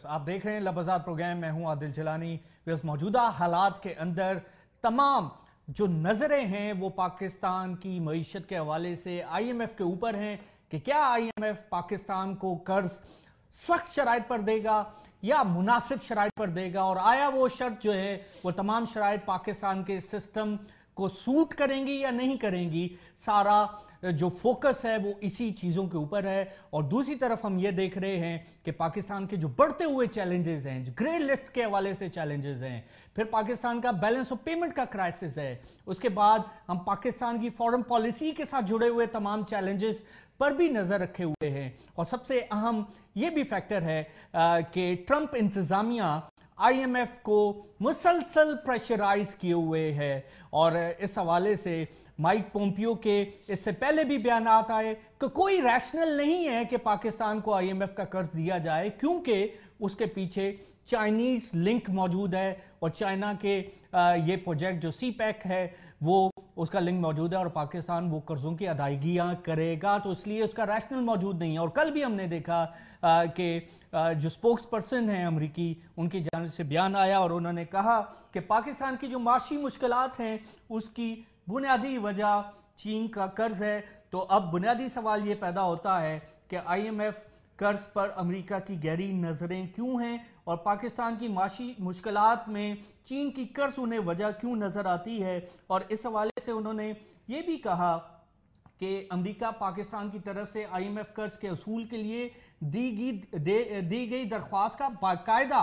आप देख रहे हैं लबजात प्रोग्राम। मैं हूं आदिल जिलानी। बस मौजूदा हालात के अंदर तमाम जो नजरें हैं वो पाकिस्तान की मईशत के हवाले से आईएमएफ के ऊपर हैं कि क्या आईएमएफ पाकिस्तान को कर्ज सख्त शराइत पर देगा या मुनासिब शराइत पर देगा, और आया वो शर्त जो है वो तमाम शराइत पाकिस्तान के सिस्टम को सूट करेंगी या नहीं करेंगी। सारा जो फोकस है वो इसी चीज़ों के ऊपर है। और दूसरी तरफ हम ये देख रहे हैं कि पाकिस्तान के जो बढ़ते हुए चैलेंजेस हैं, जो ग्रे लिस्ट के हवाले से चैलेंजेस हैं, फिर पाकिस्तान का बैलेंस ऑफ पेमेंट का क्राइसिस है, उसके बाद हम पाकिस्तान की फॉरेन पॉलिसी के साथ जुड़े हुए तमाम चैलेंजेस पर भी नजर रखे हुए हैं। और सबसे अहम ये भी फैक्टर है कि ट्रंप इंतजामिया आईएमएफ को मुसलसल प्रेशराइज किए हुए है। और इस हवाले से माइक पोम्पियो के इससे पहले भी बयानात आए कि कोई रैशनल नहीं है कि पाकिस्तान को आईएमएफ का कर्ज दिया जाए, क्योंकि उसके पीछे चाइनीज लिंक मौजूद है और चाइना के ये प्रोजेक्ट जो सीपैक है वो उसका लिंक मौजूद है और पाकिस्तान वो कर्जों की अदायगियां करेगा, तो इसलिए उसका रैशनल मौजूद नहीं है। और कल भी हमने देखा कि जो स्पोक्स पर्सन हैं अमरीकी, उनकी जानिब से बयान आया और उन्होंने कहा कि पाकिस्तान की जो माशी मुश्किलात हैं उसकी बुनियादी वजह चीन का कर्ज है। तो अब बुनियादी सवाल ये पैदा होता है कि आईएमएफ कर्ज पर अमेरिका की गहरी नजरें क्यों हैं और पाकिस्तान की माशी मुश्किलात में चीन की कर्ज उन्हें वजह क्यों नजर आती है। और इस हवाले से उन्होंने ये भी कहा कि अमेरिका पाकिस्तान की तरफ से आईएमएफ कर्ज के असूल के लिए दी गई दरख्वास्त का बाकायदा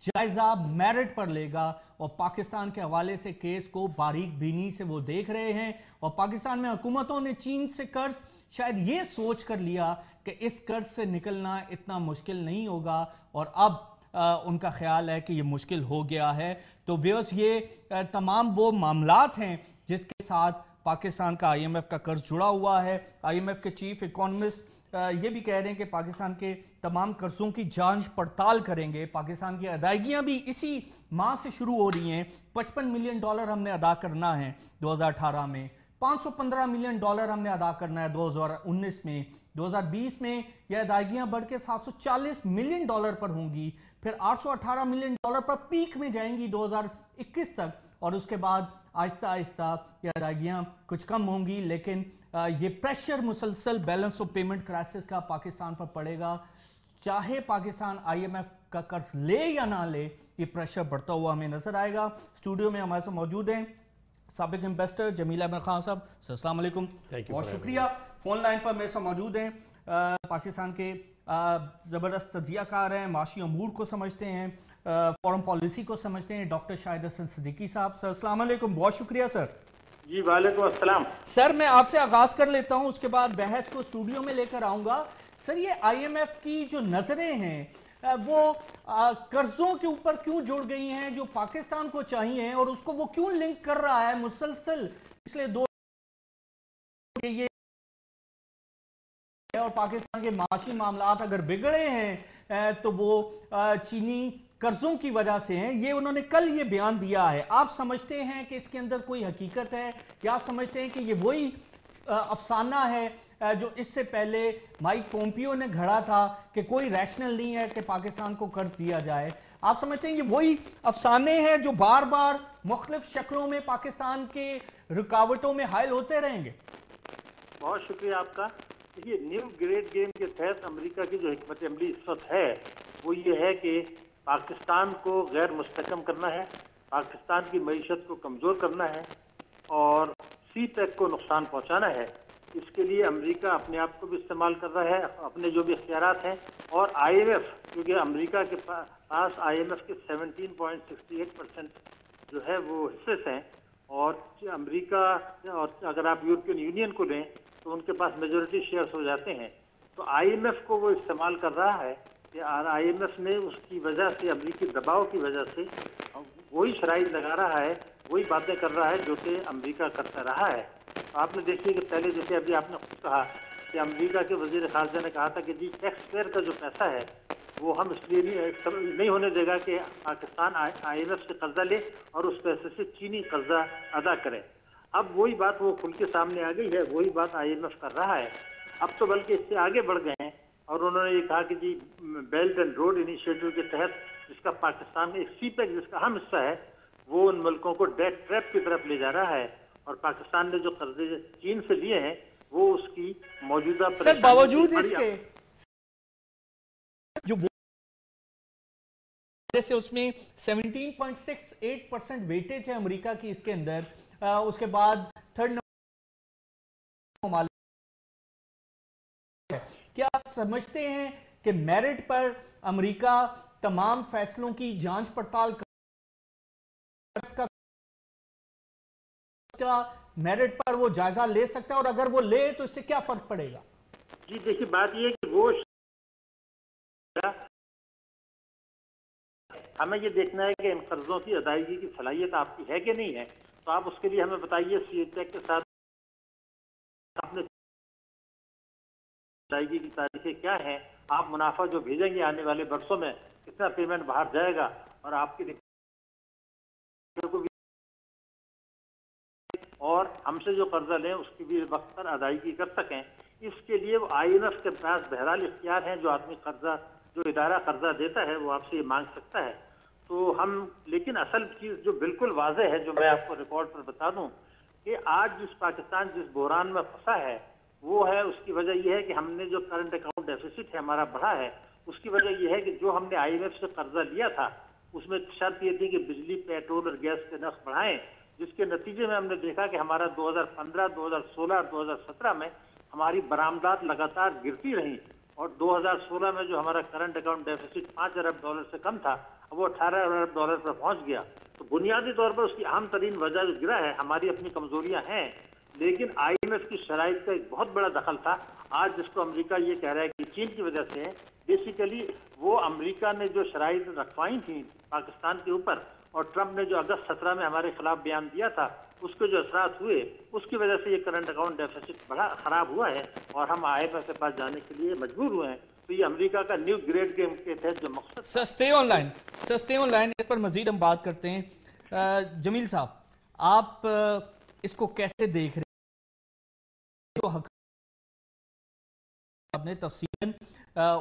जायजा मेरिट पर लेगा और पाकिस्तान के हवाले से केस को बारीक बीनी से वो देख रहे हैं। और पाकिस्तान में हुकूमतों ने चीन से कर्ज शायद ये सोच कर लिया कि इस कर्ज से निकलना इतना मुश्किल नहीं होगा और अब उनका ख्याल है कि ये मुश्किल हो गया है। तो व्यूअर्स, ये तमाम वो मामलात हैं जिसके साथ पाकिस्तान का आईएमएफ का कर्ज जुड़ा हुआ है। आईएमएफ के चीफ इकोनॉमिस्ट ये भी कह रहे हैं कि पाकिस्तान के तमाम कर्जों की जांच पड़ताल करेंगे। पाकिस्तान की अदायगियां भी इसी माह से शुरू हो रही हैं। $55 मिलियन हमने अदा करना है 2018 में, $515 मिलियन हमने अदा करना है 2019 में, 2020 में यह अदायगियां बढ़ के $740 मिलियन पर होंगी, फिर $818 मिलियन पर पीक में जाएंगी 2021 तक, और उसके बाद आहिस्ता आहिस्ता ये अदायगियां कुछ कम होंगी। लेकिन ये प्रेशर मुसलसल बैलेंस ऑफ पेमेंट क्राइसिस का पाकिस्तान पर पड़ेगा। चाहे पाकिस्तान आईएमएफ का कर्ज ले या ना ले, ये प्रेशर बढ़ता हुआ हमें नजर आएगा। स्टूडियो में हमारे साथ मौजूद हैं साबिक इन्वेस्टर जमील अहमद खान साहब। अस्सलाम वालेकुम, बहुत शुक्रिया। फोन लाइन पर मेरे साथ मौजूद हैं पाकिस्तान के ज़बरदस्त तजियाकार हैं, माशी अमूर को समझते हैं, फॉरेन पॉलिसी को समझते हैं, डॉक्टर शाहिद हसन सिद्दीकी साहब। सर अस्सलाम वालेकुम, बहुत शुक्रिया सर। जी वालेकुम अस्सलाम। सर मैं आपसे आगाज कर लेता हूं, उसके बाद बहस को स्टूडियो में लेकर आऊंगा। सर ये आईएमएफ की जो नजरें हैं वो कर्जों के ऊपर क्यों जुड़ गई हैं जो पाकिस्तान को चाहिए, और उसको वो क्यों लिंक कर रहा है मुसलसल पिछले दो ये, और पाकिस्तान के माशी मामलात अगर बिगड़े हैं तो वो चीनी कर्जों की वजह से हैं। ये उन्होंने कल ये बयान दिया है। आप समझते हैं कि इसके अंदर कोई हकीकत है या आप समझते हैं कि ये वही अफसाना है जो इससे पहले माइक पोम्पियो ने घड़ा था कि कोई रैशनल नहीं है कि पाकिस्तान को कर्ज दिया जाए? आप समझते हैं ये वही अफसाने हैं जो बार बार मुख्तलिफ शक्लों में पाकिस्तान के रुकावटों में हायल होते रहेंगे? बहुत शुक्रिया आपका। देखिए, न्यू ग्रेट गेम के तहत अमेरिका की जो हिकमत अमली इस वक्त है वो ये है कि पाकिस्तान को गैर मुस्तकम करना है, पाकिस्तान की मईशत को कमज़ोर करना है और सीपैक को नुकसान पहुंचाना है। इसके लिए अमेरिका अपने आप को भी इस्तेमाल कर रहा है, अपने जो भी इख्तियारात हैं, और आईएमएफ, क्योंकि अमेरिका के पास आईएमएफ के 17.68% जो है वो हिस्से हैं, और अमेरिका, और अगर आप यूरोपियन यूनियन को लें तो उनके पास मेजॉरिटी शेयर्स हो जाते हैं। तो आईएमएफ को वो इस्तेमाल कर रहा है कि आईएमएफ ने उसकी वजह से, अमेरिकी दबाव की वजह से वही शराइत लगा रहा है, वही बातें कर रहा है जो कि अमेरिका करता रहा है। तो आपने देखिए कि पहले, जैसे अभी आपने खुद कहा कि अमेरिका के वजीर खारजा ने कहा था कि जी टैक्स पेयर का जो पैसा है वो हम इसलिए नहीं होने देगा कि पाकिस्तान आईएमएफ से कर्जा ले और उस पैसे से चीनी कर्जा अदा करे। अब वही बात वो खुल के सामने आ गई है, वही बात आईएमएफ कर रहा है। अब तो बल्कि इससे आगे बढ़ गए हैं और उन्होंने ये कहा कि जी बेल्ट एंड रोड इनिशिएटिव के तहत जिसका पाकिस्तान में एक सीपैक जिसका अहम हिस्सा है, वो उन मुल्कों को डेट ट्रैप की तरफ ले जा रहा है और पाकिस्तान ने जो कर्जे चीन से लिए हैं वो उसकी मौजूदा सर बावजूद इसके जो से उसमें 17.68% वेटेज है अमेरिका की इसके अंदर, उसके बाद थर्ड नंबर है। क्या आप समझते हैं कि मेरिट पर अमेरिका तमाम फैसलों की जांच पड़ताल का मेरिट पर वो जायजा ले सकता है, और अगर वो ले तो इससे क्या फर्क पड़ेगा? जी देखिए, बात ये है कि वो हमें ये देखना है कि इन कर्जों की अदायगी की सलाहियत आपकी है कि नहीं है। तो आप उसके लिए हमें बताइए सीपैक के साथ आपने अदायगी की तारीखें क्या है, आप मुनाफा जो भेजेंगे आने वाले वर्षों में कितना पेमेंट बाहर जाएगा, और आपकी और हमसे जो कर्जा लें उसकी भी वक्त पर अदायगी कर सकें। इसके लिए वो IMF के पास बहरहाल इख्तियार हैं। जो आदमी कर्जा, जो इदारा कर्जा देता है वो आपसे ये मांग सकता है। तो हम, लेकिन असल चीज जो बिल्कुल वाज़ेह है, जो मैं आपको रिकॉर्ड पर बता दूं, कि आज जिस पाकिस्तान जिस बहरान में फंसा है वो है, उसकी वजह यह है कि हमने जो करंट अकाउंट डेफिसिट है हमारा बढ़ा है। उसकी वजह यह है कि जो हमने IMF से कर्जा लिया था उसमें शर्त यह थी कि बिजली, पेट्रोल और गैस के नर्ख बढ़ाएं, जिसके नतीजे में हमने देखा कि हमारा 2015, 2016 और 2017 में हमारी बरामदात लगातार गिरती रही, और 2016 में जो हमारा करंट अकाउंट डेफिसिट $5 अरब से कम था, अब वो $18 अरब पर पहुंच गया। तो बुनियादी तौर पर उसकी अहम तरीन वजह जो गिरा है, हमारी अपनी कमजोरियां हैं, लेकिन IMF की शराइत का एक बहुत बड़ा दखल था। आज जिसको अमेरिका ये कह रहा है कि चीन की वजह से है, बेसिकली वो अमेरिका ने जो शराइत रखवाई थी पाकिस्तान के ऊपर, और ट्रंप ने जो अगस्त 17 में हमारे खिलाफ बयान दिया था, उसके जो असरात हुए, उसकी वजह से ये करंट अकाउंट डेफिसिट बड़ा खराब हुआ है और हम IMF के पास जाने के लिए मजबूर हुए हैं। तो ये अमेरिका का न्यू ग्रेड गेम के तहत जो मकसद। स्टे ऑनलाइन, इस पर मजीद हम बात करते हैं। जमील साहब, आप इसको कैसे देख रहे हैं? जो आपने तफसीलन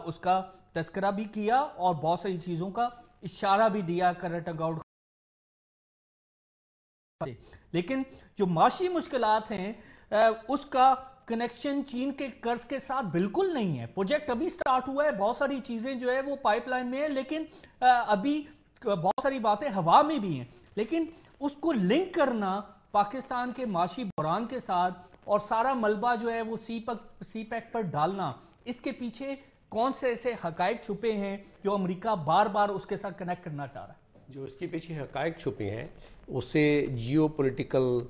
उसका तस्करा भी किया और बहुत सारी चीजों का इशारा भी दिया करंट अकाउंट, लेकिन जो माशी मुश्किलात हैं उसका कनेक्शन चीन के कर्ज के साथ बिल्कुल नहीं है। प्रोजेक्ट अभी स्टार्ट हुआ है, बहुत सारी चीजें जो है वो पाइपलाइन में है, लेकिन अभी बहुत सारी बातें हवा में भी हैं, लेकिन उसको लिंक करना पाकिस्तान के माशी बहरान के साथ और सारा मलबा जो है वो सीपैक पर डालना, इसके पीछे कौन से ऐसे हकायक छुपे हैं जो अमेरिका बार बार उसके साथ कनेक्ट करना चाह रहा है? जो इसके पीछे हकायक छुपे हैं उसे जियो पोलिटिकल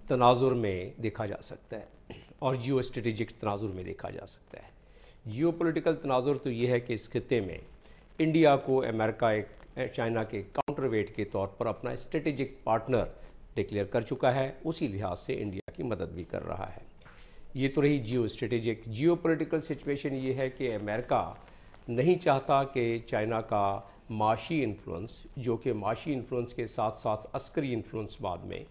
तनाजुर में देखा जा सकता है और जियो स्ट्रेटेजिक तनाजुर में देखा जा सकता है। जियो पोलिटिकल तनाजुर तो ये है कि इस खित्ते में इंडिया को अमेरिका एक चाइना के काउंटरवेट के तौर पर अपना स्ट्रेटेजिक पार्टनर डिक्लेयर कर चुका है, उसी लिहाज से इंडिया की मदद भी कर रहा है। ये तो रही geo strategic. Geo political situation ये है कि अमेरिका नहीं चाहता कि चाइना का माशी इन्फ्लुएंस, जो कि माशी इन्फ्लुएंस के साथ साथ अस्करी इन्फ्लुएंस बाद में,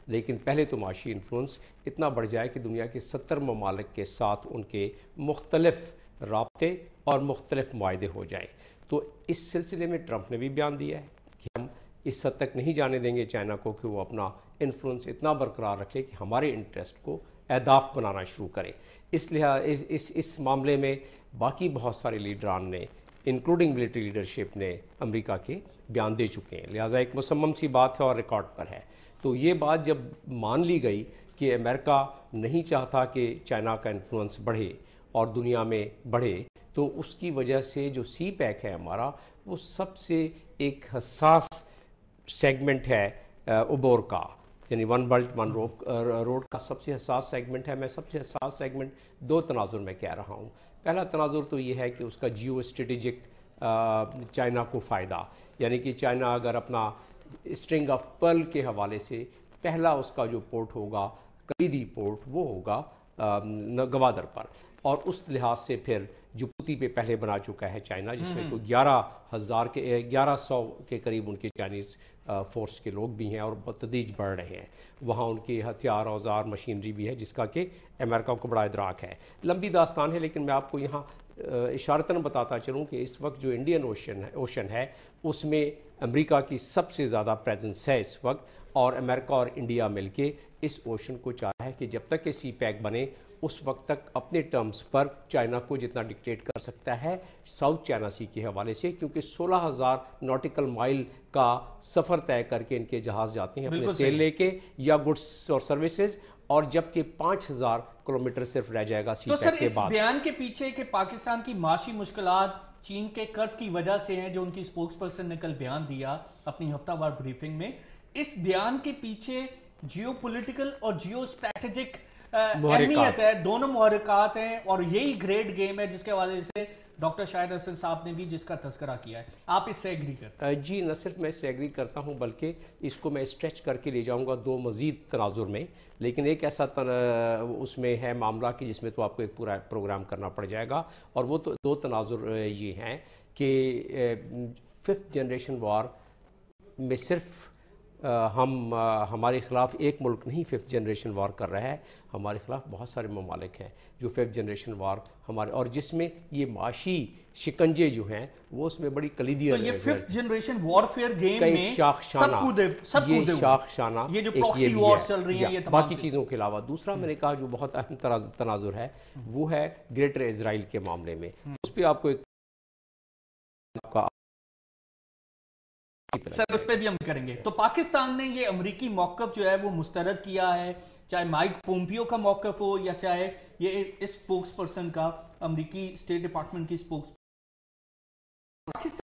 लेकिन पहले तो माशी इन्फ्लुएंस इतना बढ़ जाए कि दुनिया के 70 ममालिक के साथ उनके मुख्तलिफ राब्ते और मुख्तलिफ मुआहदे हो जाएं। तो इस सिलसिले में ट्रंप ने भी बयान दिया है कि हम इस हद तक नहीं जाने देंगे चाइना को कि वो अपना इन्फ्लुएंस इतना बरकरार रखे कि हमारे इंटरेस्ट को अहदाफ बनाना शुरू करें। इस मामले में बाकी बहुत सारे लीडरान ने, इंक्लूडिंग मिलिट्री लीडरशिप ने, अमेरिका के बयान दे चुके हैं। लिहाजा एक मुसम्मम सी बात है और रिकॉर्ड पर है। तो ये बात जब मान ली गई कि अमेरिका नहीं चाहता कि चाइना का इन्फ्लुएंस बढ़े और दुनिया में बढ़े, तो उसकी वजह से जो सीपैक है हमारा, वो सबसे एक हसास सेगमेंट है उबोर का, यानी वन बेल्ट वन रोड का सबसे हसास सेगमेंट है। मैं सबसे हसास सेगमेंट दो तनाजुर में कह रहा हूँ। पहला तनाजुर तो ये है कि उसका जियो स्ट्रेटेजिक चाइना को फ़ायदा, यानी कि चाइना अगर अपना स्ट्रिंग ऑफ पर्ल के हवाले से पहला उसका जो पोर्ट होगा, कलीदी पोर्ट, वो होगा गवादर पर, और उस लिहाज से फिर जिबूती पे पहले बना चुका है चाइना, जिसमें कोई 1100 के करीब उनके चाइनीज़ फोर्स के लोग भी हैं और तदरीज बढ़ रहे हैं। वहाँ उनके हथियार, औजार, मशीनरी भी है, जिसका कि अमेरिका को बड़ा इदराक है। लंबी दास्तान है, लेकिन मैं आपको यहाँ इशारतन बताता चलूँ कि इस वक्त जो इंडियन ओशन है उसमें अमेरिका की सबसे ज़्यादा प्रेजेंस है इस वक्त, और अमेरिका और इंडिया मिलके इस ओशन को चाह रहा है कि जब तक कि सी पैक बने उस वक्त तक अपने टर्म्स पर चाइना को जितना डिक्टेट कर सकता है साउथ चाइना सी के हवाले से, क्योंकि 16,000 नॉटिकल माइल का सफ़र तय करके इनके जहाज़ जाते हैं अपने तेल लेके या गुड्स और सर्विसेज, और जबकि 5,000 किलोमीटर सिर्फ रह जाएगा सी तो पैक सर के इस बाद। बयान के पीछे कि पाकिस्तान की माशी मुश्किलात चीन के कर्ज की वजह से हैं, जो उनकी स्पोक्स पर्सन ने कल बयान दिया अपनी हफ्तावार ब्रीफिंग में, इस बयान के पीछे जियोपॉलिटिकल और जियो स्ट्रैटेजिक अहमियत है, दोनों मुहर्रिकात हैं, और यही ग्रेट गेम है जिसके वजह से डॉक्टर शाहिद हसन साहब ने भी जिसका तस्करा किया है। आप इससे एग्री करते हैं? जी, न सिर्फ मैं इससे एग्री करता हूँ बल्कि इसको मैं स्ट्रेच करके ले जाऊँगा दो मज़ीद तनाजुर में, लेकिन एक ऐसा उसमें है मामला कि जिसमें तो आपको एक पूरा प्रोग्राम करना पड़ जाएगा, और वो तो दो तनाजुर ये हैं कि 5th जनरेशन वार में सिर्फ हमारे ख़िलाफ़ एक मुल्क नहीं 5th जनरेशन वार कर रहा है, हमारे ख़िलाफ़ बहुत सारे ममालिक हैं जो 5th जनरेशन वार हमारे, और जिसमें ये माशी शिकंजे जो हैं वो उसमें बड़ी कलीदी तो ये 5th जनरेशन वॉरफेयर गेम में शाखशाना ये जो प्रॉक्सी वॉर्स चल रही हैं, ये बाकी चीज़ों के अलावा दूसरा मैंने कहा जो बहुत अहम तनाजुर है वो है ग्रेटर इजराइल के मामले में। उस पर आपको एक सर उस पर भी हम करेंगे। तो पाकिस्तान ने ये अमेरिकी मौक़िफ़ जो है वो मुस्तरद किया है, चाहे माइक पोम्पियो का मौक़िफ़ हो या चाहे ये इस स्पोक्स पर्सन का, अमेरिकी स्टेट डिपार्टमेंट की स्पोक्स पाकिस्तान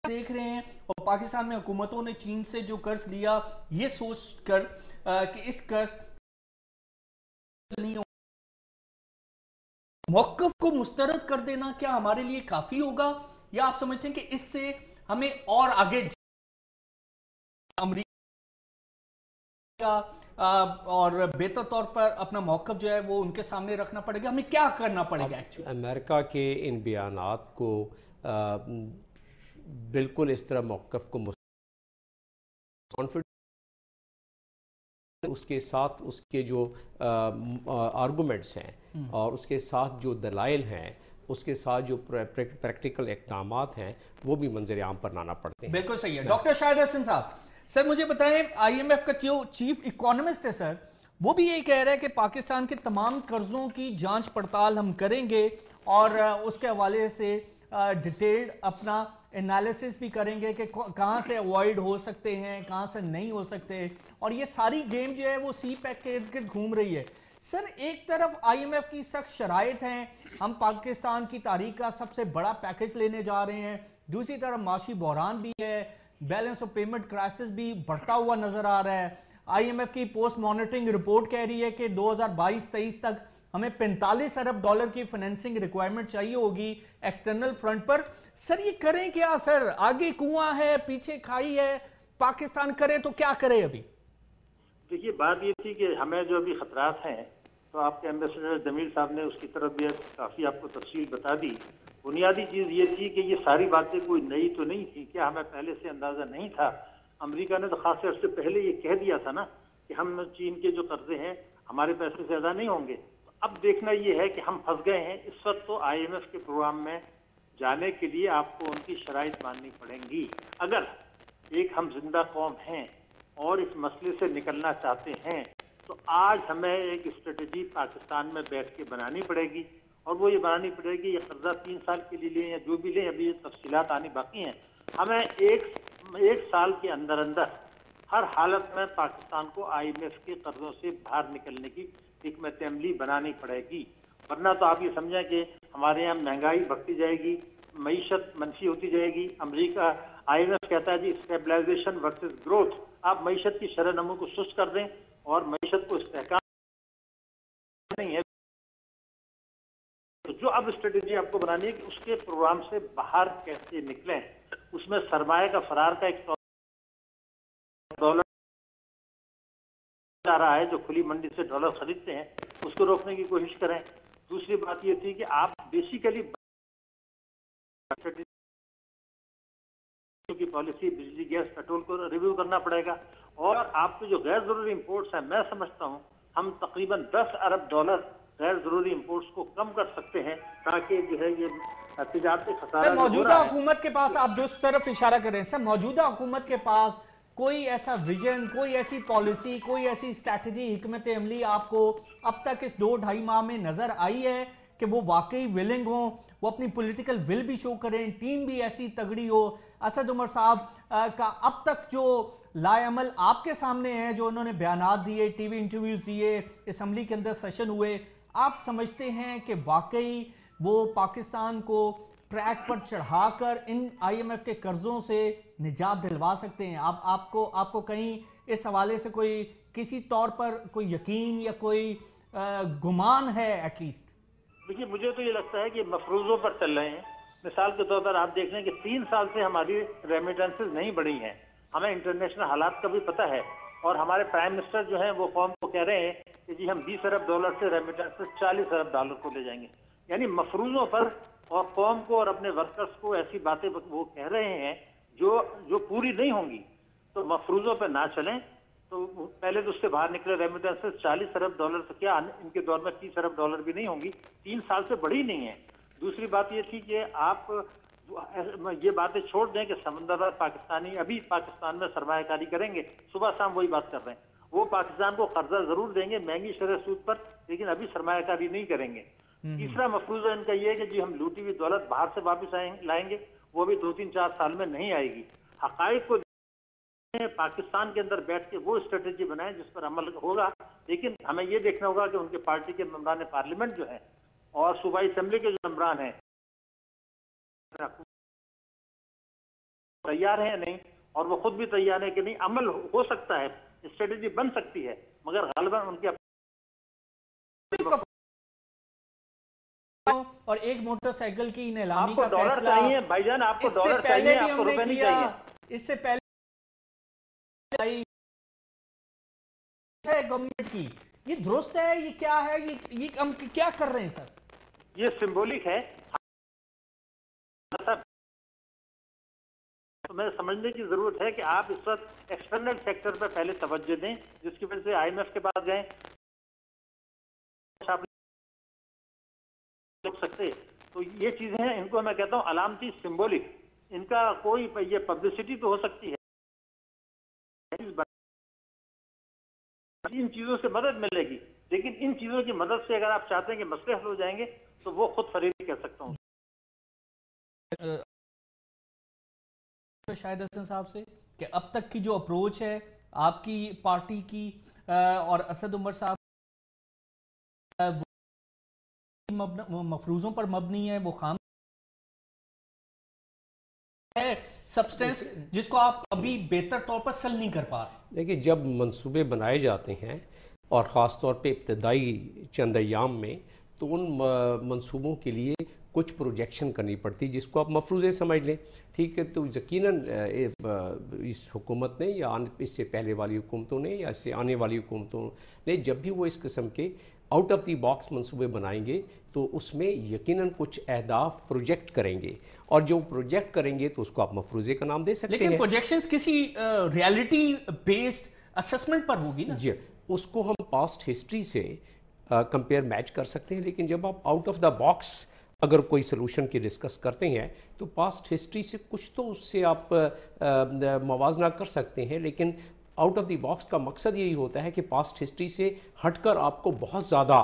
देख रहे हैं, और पाकिस्तान में हुकूमतों ने चीन से जो कर्ज लिया ये सोच कर कि इस कर्ज नहीं हो, मौक़िफ़ को मुस्तरद कर देना क्या हमारे लिए काफ़ी होगा, या आप समझते हैं कि इससे हमें और आगे अमेरिका और बेहतर तौर पर अपना मौक़िफ़ जो है वो उनके सामने रखना पड़ेगा? हमें क्या करना पड़ेगा एक्चुअली? अमेरिका के इन बयानात को बिल्कुल इस तरह मौक़िफ़ को कॉन्फिडेंस, उसके साथ उसके जो आर्गूमेंट्स हैं और उसके साथ जो दलाइल हैं, उसके साथ जो प्रैक्टिकल इक़दामात हैं वो भी मंजर आम पर लाना पड़ते हैं। बिल्कुल सही है। डॉक्टर शाहिद हसन साहब, सर मुझे बताएं, IMF का जो चीफ इकोनॉमिस्ट है सर, वो भी यही कह रहा है कि पाकिस्तान के तमाम कर्जों की जांच पड़ताल हम करेंगे और उसके हवाले से डिटेल्ड अपना एनालिसिस भी करेंगे कि कहाँ से अवॉइड हो सकते हैं, कहाँ से नहीं हो सकते, और ये सारी गेम जो है वो सी पैक के इर्द गिर्द घूम रही है। सर एक तरफ IMF की सख्त शराइत हैं, हम पाकिस्तान की तारीख का सबसे बड़ा पैकेज लेने जा रहे हैं, दूसरी तरफ माशी बहरान भी है, बैलेंस ऑफ पेमेंट क्राइसिस भी बढ़ता हुआ नजर आ रहा है। IMF की पोस्ट मॉनिटरिंग रिपोर्ट कह रही है कि 2022-23 तक हमें 45 अरब डॉलर की फाइनेंसिंग रिक्वायरमेंट चाहिए होगी एक्सटर्नल फ्रंट पर। सर ये करें क्या सर? आगे कुआं है, पीछे खाई है, पाकिस्तान करे तो क्या करे? अभी देखिए, बात ये थी कि हमें जो अभी खतरात हैं, तो आपके एम्बेसडर जमील साहब ने उसकी तरफ भी काफ़ी आपको तफसील बता दी। बुनियादी चीज़ ये थी कि ये सारी बातें कोई नई तो नहीं थी, क्या हमें पहले से अंदाज़ा नहीं था? अमेरिका ने तो खासे अर्से पहले ये कह दिया था ना कि हम चीन के जो कर्जे हैं हमारे पैसे से अदा नहीं होंगे। तो अब देखना ये है कि हम फंस गए हैं। इस वक्त तो IMF के प्रोग्राम में जाने के लिए आपको उनकी शराइत माननी पड़ेंगी। अगर एक हम जिंदा कौम हैं और इस मसले से निकलना चाहते हैं तो आज हमें एक स्ट्रेटजी पाकिस्तान में बैठ के बनानी पड़ेगी, और वो ये बनानी पड़ेगी, ये कर्जा 3 साल के लिए लें या जो भी लें, अभी ये तफसीलात आनी बाकी हैं। हमें एक साल के अंदर अंदर हर हालत में पाकिस्तान को IMF के कर्जों से बाहर निकलने की हिकमत अमली बनानी पड़ेगी, वरना तो आप ये समझें कि हमारे यहाँ महंगाई बढ़ती जाएगी, मईशत मनफी होती जाएगी। अमेरिका IMF कहता है जी स्टेबलाइजेशन वर्सेस ग्रोथ, आप मईशत की शरह नमू को सुस्त कर दें और मईशत को इस्तेहकाम नहीं है। तो जो अब स्ट्रेटेजी आपको बनानी है कि उसके प्रोग्राम से बाहर कैसे निकलें, उसमें सरमाए का फरार का एक डॉलर आ रहा है जो खुली मंडी से डॉलर खरीदते हैं, उसको रोकने की कोशिश करें। दूसरी बात ये थी कि आप बेसिकली की पॉलिसी, बिजली, गैस, पेट्रोल को रिव्यू करना पड़ेगा, और आपके जो गैर जरूरी इंपोर्ट्स हैं, मैं समझता हूं हम तकरीबन 10 अरब डॉलर गैर जरूरी इंपोर्ट्स को कम कर सकते हैं, ताकि जो है ये तिजारती खसारा सर जो हो मौजूदा रहा है। हुकूमत के पास, आप जिस तरफ इशारा कर रहे हैं सर, मौजूदा हुकूमत के पास कोई ऐसा विजन, कोई ऐसी पॉलिसी, कोई ऐसी स्ट्रैटेजी, हिकमत अमली आपको अब तक इस 2-2.5 माह में नजर आई है कि वो वाकई विलिंग हो, वो अपनी पॉलिटिकल विल भी शो करें, टीम भी ऐसी तगड़ी हो? असद उमर साहब का अब तक जो लाएअमल आपके सामने है, जो उन्होंने बयानात दिए, टीवी इंटरव्यूज दिए, असम्बली के अंदर सेशन हुए, आप समझते हैं कि वाकई वो पाकिस्तान को ट्रैक पर चढ़ाकर इन आईएमएफ के कर्जों से निजात दिलवा सकते हैं? आपको कहीं इस हवाले से कोई किसी तौर पर कोई यकीन या कोई गुमान है एटलीस्ट? देखिए, मुझे तो ये लगता है कि मफरूजों पर चल रहे हैं। मिसाल के तौर पर आप देख लें कि 3 साल से हमारी रेमिटेंसेज नहीं बढ़ी हैं। हमें इंटरनेशनल हालात का भी पता है, और हमारे प्राइम मिनिस्टर जो हैं वो कौम को कह रहे हैं कि जी हम $20 अरब से रेमिटेंसेज $40 अरब को ले जाएंगे। यानी मफरूजों पर और कौम को और अपने वर्कर्स को ऐसी बातें वो कह रहे हैं जो पूरी नहीं होंगी। तो मफरूजों पर ना चलें। तो पहले तो उससे बाहर निकले, रेमिटेंसेज $40 अरब से क्या इनके दौर में $30 अरब भी नहीं होंगी, 3 साल से बढ़ी नहीं है। दूसरी बात ये थी कि आप ये बातें छोड़ दें कि समंदरदार पाकिस्तानी अभी पाकिस्तान में सरमायाकारी करेंगे, सुबह शाम वही बात कर रहे हैं। वो पाकिस्तान को कर्जा जरूर देंगे महंगी शरह सूद पर, लेकिन अभी सरमायाकारी नहीं करेंगे। तीसरा मफरूजा इनका ये है कि जी हम लूटी हुई दौलत बाहर से वापस लाएंगे, वो भी 2-3-4 साल में नहीं आएगी। हकाइक को पाकिस्तान के अंदर बैठ के वो स्ट्रेटेजी बनाएं जिस पर अमल होगा, लेकिन हमें ये देखना होगा कि उनके पार्टी के मेंबरान पार्लियामेंट जो है और सूबाई असेंबली के जो मेंबरान हैं तैयार है या नहीं, और वो खुद भी तैयार है कि नहीं। अमल हो सकता है, स्ट्रेटेजी बन सकती है, मगर गालिबन उनके और एक मोटरसाइकिल की नीलामी आपको का डॉलर फैसला चाहिए भाईजान, आपको इससे डॉलर पहले चाहिए, भी आपको हमने रुपए नहीं किया, चाहिए। इससे पहले है गवर्नमेंट की, ये दुरुस्त है, ये क्या है, ये हम क्या कर रहे हैं सर? ये सिंबॉलिक है। तो मैं समझने की जरूरत है कि आप इस वक्त एक्सटर्नल सेक्टर पर पहले तवज्जो दें, जिसकी वजह से आईएमएफ के पास गए सकते। तो ये चीजें हैं, इनको मैं कहता हूं अलामती सिंबॉलिक। इनका कोई ये पब्लिसिटी तो हो सकती है, इन चीजों से मदद मिलेगी, लेकिन इन चीजों की मदद से अगर आप चाहते हैं कि मसले हल हो जाएंगे तो वो खुद फरीद कह सकता हूं। शाहिद हसन साहब से कि अब तक की जो अप्रोच है आपकी पार्टी की और असद उमर साहब मफरूजों पर मबनी है, वो खाम है सब्सटेंस जिसको आप अभी बेहतर तौर पर सल नहीं कर पा रहे? देखिए, जब मंसूबे बनाए जाते हैं और ख़ास तौर पे इब्तदाई चंद अय्याम में, तो उन मंसूबों के लिए कुछ प्रोजेक्शन करनी पड़ती है, जिसको आप मफरूज़े समझ लें। ठीक है, तो यकीनन इस हुकूमत ने या इससे पहले वाली हुकूमतों ने या इससे आने वाली हुकूमतों ने जब भी वो इस किस्म के आउट ऑफ द बॉक्स मंसूबे बनाएंगे तो उसमें यकीनन कुछ अहदाफ प्रोजेक्ट करेंगे, और जो प्रोजेक्ट करेंगे तो उसको आप मफरूज़े का नाम दे सकते हैं। लेकिन प्रोजेक्शंस किसी रियलिटी बेस्ड असेसमेंट पर होगी ना जी, उसको हम पास्ट हिस्ट्री से कंपेयर मैच कर सकते हैं। लेकिन जब आप आउट ऑफ द बॉक्स अगर कोई सोल्यूशन की डिस्कस करते हैं तो पास्ट हिस्ट्री से कुछ तो उससे आप मवाजना कर सकते हैं, लेकिन आउट ऑफ द बॉक्स का मकसद यही होता है कि पास्ट हिस्ट्री से हटकर आपको बहुत ज़्यादा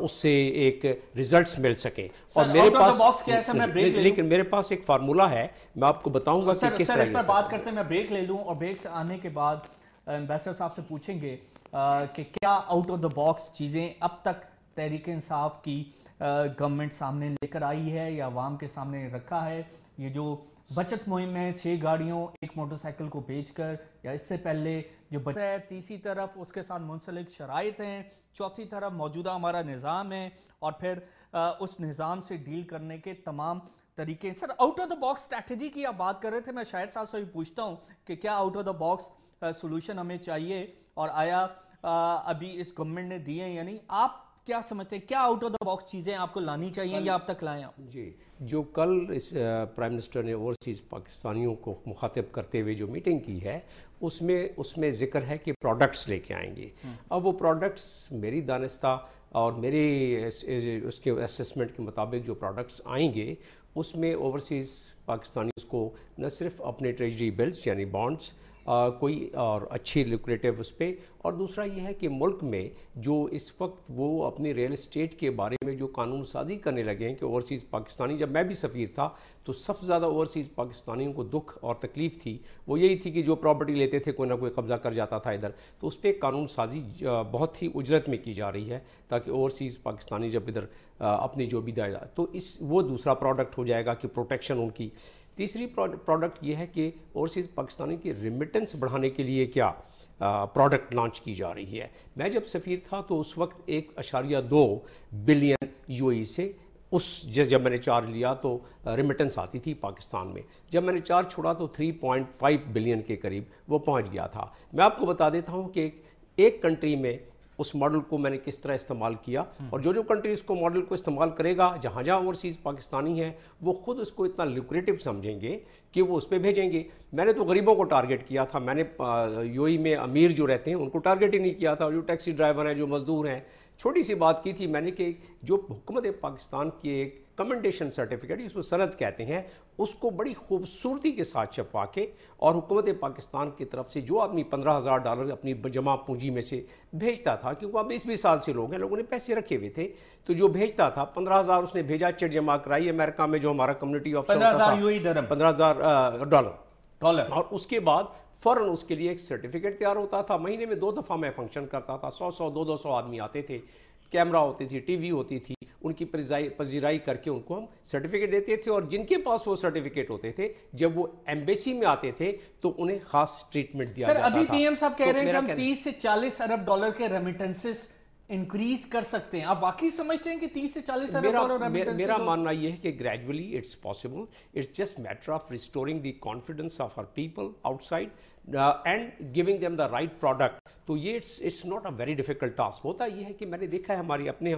उससे एक रिजल्ट्स मिल सके। और मेरे पास लेकिन मेरे पास एक फार्मूला है, मैं आपको बताऊंगा कि किस तरह। इस पर बात करते हैं, मैं ब्रेक ले लूं और ब्रेक से आने के बाद एम्बेसडर साहब से पूछेंगे कि क्या आउट ऑफ द बॉक्स चीज़ें अब तक तहरीक इंसाफ की गवर्नमेंट सामने लेकर आई है या अवाम के सामने रखा है। ये जो बचत मुहिम है, 6 गाड़ियों 1 मोटरसाइकिल को बेचकर, या इससे पहले जो बचत है, तीसरी तरफ उसके साथ मुंसलिक शराइत हैं, चौथी तरफ मौजूदा हमारा निज़ाम है, और फिर उस निज़ाम से डील करने के तमाम तरीके। Sir, out of the box strategy की आप बात कर रहे थे, मैं शाहिद साहब से भी पूछता हूँ कि क्या out of the box solution हमें चाहिए, और आया अभी इस गवर्नमेंट ने दिए या नहीं? आप क्या समझते हैं, क्या आउट ऑफ द बॉक्स चीजें आपको लानी चाहिए या अब तक लाएं आप? जी, जो कल इस प्राइम मिनिस्टर ने ओवरसीज़ पाकिस्तानियों को मुखातिब करते हुए जो मीटिंग की है, उसमें जिक्र है कि प्रोडक्ट्स लेके आएंगे। अब वो प्रोडक्ट्स मेरी दानिस्ता और मेरी उसके असेसमेंट के मुताबिक जो प्रोडक्ट्स आएंगे उसमें ओवरसीज़ पाकिस्तानी को न सिर्फ अपने ट्रेजरी बिल्स यानी बॉन्ड्स कोई और अच्छी लुक्रेटिव उस पर, और दूसरा ये है कि मुल्क में जो इस वक्त वो अपनी रियल इस्टेट के बारे में जो कानून साजी करने लगे हैं कि ओवरसीज़ पाकिस्तानी, जब मैं भी सफ़ीर था तो सबसे ज़्यादा ओवरसीज़ पाकिस्तानियों को दुख और तकलीफ़ थी वो यही थी कि जो प्रॉपर्टी लेते थे कोई ना कोई कब्ज़ा कर जाता था इधर, तो उस पर कानून साजी बहुत ही उजरत में की जा रही है ताकि ओवरसीज़ पाकिस्तानी जब इधर अपनी जो भी दायरा, तो इस वो दूसरा प्रोडक्ट हो जाएगा कि प्रोटेक्शन उनकी। तीसरी प्रोडक्ट ये है कि ओवरसीज़ पाकिस्तानी की रिमिटेंस बढ़ाने के लिए क्या प्रोडक्ट लॉन्च की जा रही है। मैं जब सफ़ीर था तो उस वक्त 1.2 बिलियन यूएई से जब मैंने चार्ज लिया तो रिमिटेंस आती थी पाकिस्तान में। जब मैंने चार्ज छोड़ा तो 3.5 बिलियन के करीब वो पहुंच गया था। मैं आपको बता देता हूं कि एक कंट्री में उस मॉडल को मैंने किस तरह इस्तेमाल किया, और जो कंट्री इसको मॉडल को इस्तेमाल करेगा, जहाँ जहाँ ओवरसीज़ पाकिस्तानी है वो खुद उसको इतना लुक्रेटिव समझेंगे कि वो उस पर भेजेंगे। मैंने तो गरीबों को टारगेट किया था, मैंने यूएई में अमीर जो रहते हैं उनको टारगेट ही नहीं किया था, जो टैक्सी ड्राइवर हैं, जो मजदूर हैं। छोटी सी बात की थी मैंने कि जो हुकूमत पाकिस्तान की एक कमेंडेशन सर्टिफिकेट जिसको सनद कहते हैं उसको बड़ी खूबसूरती के साथ छपवा के, और हुकूमत पाकिस्तान की तरफ से जो आदमी $15,000 अपनी जमा पूंजी में से भेजता था, क्योंकि अब 20-20 साल से लोग हैं, लोगों ने पैसे रखे हुए थे, तो जो भेजता था 15,000 उसने भेजा, चेक जमा कराई अमेरिका में जो हमारा कम्युनिटी ऑफ $15,000, और उसके बाद फ़ौरन उसके लिए एक सर्टिफिकेट तैयार होता था। महीने में 2 दफ़ा मैं फंक्शन करता था, 100 200 आदमी आते थे, कैमरा होती थी, टीवी होती थी, उनकी पजीराई करके उनको हम सर्टिफिकेट देते थे, और जिनके पास वो सर्टिफिकेट होते थे जब वो एम्बेसी में आते थे तो उन्हें खास ट्रीटमेंट दिया जाता था। अभी पीएम साहब कह रहे हैं कि हम 30 से 40 अरब डॉलर के रेमिटेंसेस इंक्रीज कर सकते हैं। आप वाकई समझते हैं कि 30 से 40 अरब डॉलर? मेरा मानना यह है कि gradually it's possible, it's just matter of restoring the confidence of our people outside and giving them the right product. तो ये it's not a very difficult task. होता ये है कि मैंने देखा है हमारी अपने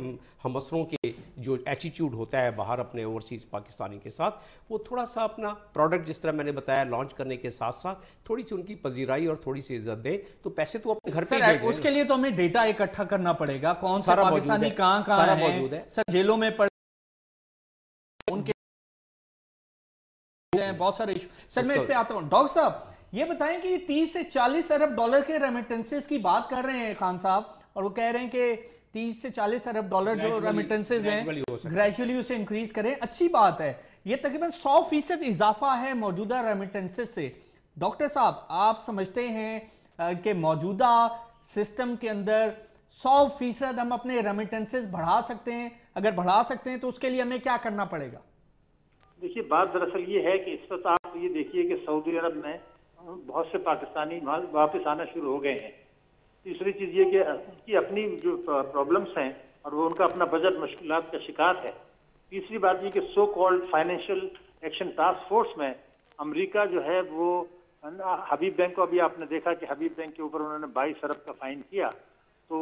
हम असरों के जो एटीट्यूड होता है बाहर अपने ओवरसीज़ पाकिस्तानी के साथ, वो थोड़ा सा अपना प्रोडक्ट जिस तरह मैंने बताया लॉन्च करने के साथ साथ थोड़ी सी उनकी पजीराई और थोड़ी सी इज्जत दें, तो पैसे तो अपने घर पे ही उसके लिए तो हमें डेटा इकट्ठा करना पड़ेगा, कौन से पाकिस्तानी कहाँ मौजूद है, सर जेलों में पड़े, उनके बहुत सारे इशू। सर मैं इस पे आता हूँ। डॉक्टर साहब ये बताएं कि 30 से 40 अरब डॉलर के रेमिटेंसेस की बात कर रहे हैं खान साहब, और वो कह रहे हैं कि 30 से 40 अरब डॉलर जो रेमिटेंसेस हैं ग्रेजुअली उसे इंक्रीज करें। अच्छी बात है, ये तकरीबन 100% इजाफा है मौजूदा रेमिटेंसेस से। डॉक्टर साहब आप समझते हैं कि मौजूदा सिस्टम के अंदर 100% हम अपने रेमिटेंसेस बढ़ा सकते हैं? अगर बढ़ा सकते हैं तो उसके लिए हमें क्या करना पड़ेगा? देखिए बात दरअसल ये है कि इस वक्त आप ये देखिए कि सऊदी अरब में बहुत से पाकिस्तानी वापस आना शुरू हो गए हैं। तीसरी चीज़ ये कि उनकी अपनी जो प्रॉब्लम्स हैं और वो उनका अपना बजट मुश्किलात का शिकार है। तीसरी बात ये कि so called financial action task force में अमेरिका जो है वो हबीब बैंक को, अभी आपने देखा कि हबीब बैंक के ऊपर उन्होंने 22 अरब का फाइन किया, तो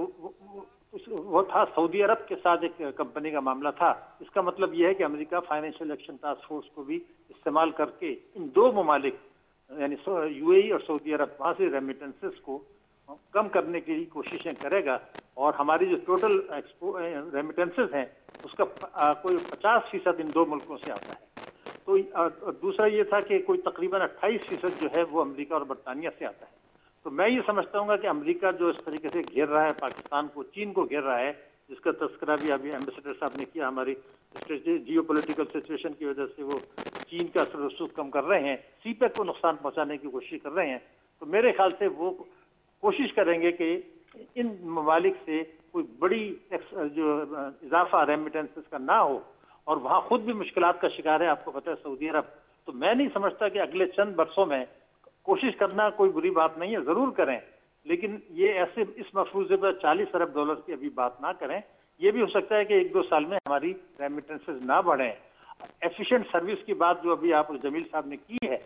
वो था सऊदी अरब के साथ एक कंपनी का मामला था। इसका मतलब यह है कि America financial action task force को भी इस्तेमाल करके इन दो ममालिक यानी यूएई और सऊदी अरब वहाँ से रेमिटेंसेस को कम करने की कोशिशें करेगा, और हमारी जो टोटल रेमिटेंसेस हैं उसका कोई 50% इन दो मुल्कों से आता है। तो दूसरा ये था कि कोई तकरीबन 28% जो है वो अमेरिका और बरतानिया से आता है। तो मैं ये समझता हूँ कि अमेरिका जो इस तरीके से घेर रहा है पाकिस्तान को, चीन को घेर रहा है, जिसका तस्करा भी अभी एम्बेसडर साहब ने किया, हमारी जियो पॉलिटिकल सिचुएशन की वजह से वो चीन का असर रसूख कम कर रहे हैं, सीपेक को नुकसान पहुंचाने की कोशिश कर रहे हैं। तो मेरे ख्याल से वो कोशिश करेंगे कि इन ममालिक से कोई बड़ी जो इजाफा रेमिटेंसेस का ना हो, और वहाँ खुद भी मुश्किलात का शिकार है, आपको पता है सऊदी अरब। तो मैं नहीं समझता कि अगले चंद बरसों में कोशिश करना कोई बुरी बात नहीं है, जरूर करें, लेकिन ये ऐसे इस मफरूजे पर 40 अरब डॉलर की अभी बात ना करें। ये भी हो सकता है कि 1-2 साल में हमारी रेमिटेंसेस ना बढ़ें। एफिशिएंट सर्विस की बात जो अभी आप जमील साहब ने की है,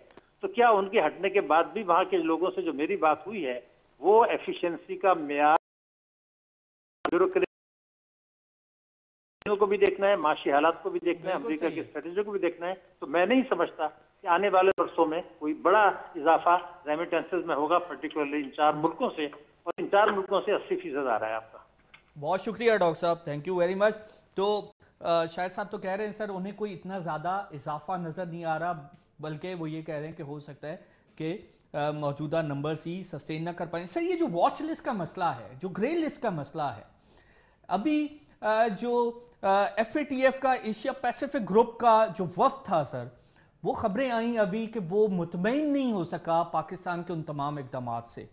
तो क्या उनके हटने के बाद भी वहाँ के लोगों से जो मेरी बात हुई है वो एफिशिएंसी का मेयार को भी देखना है, माशी हालात को भी देखना है, अमेरिका की स्ट्रेटेजी को भी देखना है। तो मैं नहीं समझता कि आने वाले वर्षों में कोई बड़ा इजाफा रेमिटेंसेज में होगा, पर्टिकुलरली इन 4 मुल्कों से, और इन 4 मुल्कों से 80% आ रहा है आपका। बहुत शुक्रिया डॉक्टर साहब, थैंक यू वेरी मच। तो शायद साहब तो कह रहे हैं सर उन्हें कोई इतना ज़्यादा इजाफा नज़र नहीं आ रहा, बल्कि वो ये कह रहे हैं कि हो सकता है कि मौजूदा नंबर्स ही सस्टेन ना कर पाए। सर ये जो वॉच लिस्ट का मसला है, जो ग्रे लिस्ट का मसला है, अभी जो FATF का एशिया पैसिफिक ग्रुप का जो वफ्द था सर, वो खबरें आई अभी कि वो मुतमईन नहीं हो सका पाकिस्तान के उन तमाम इकदाम से,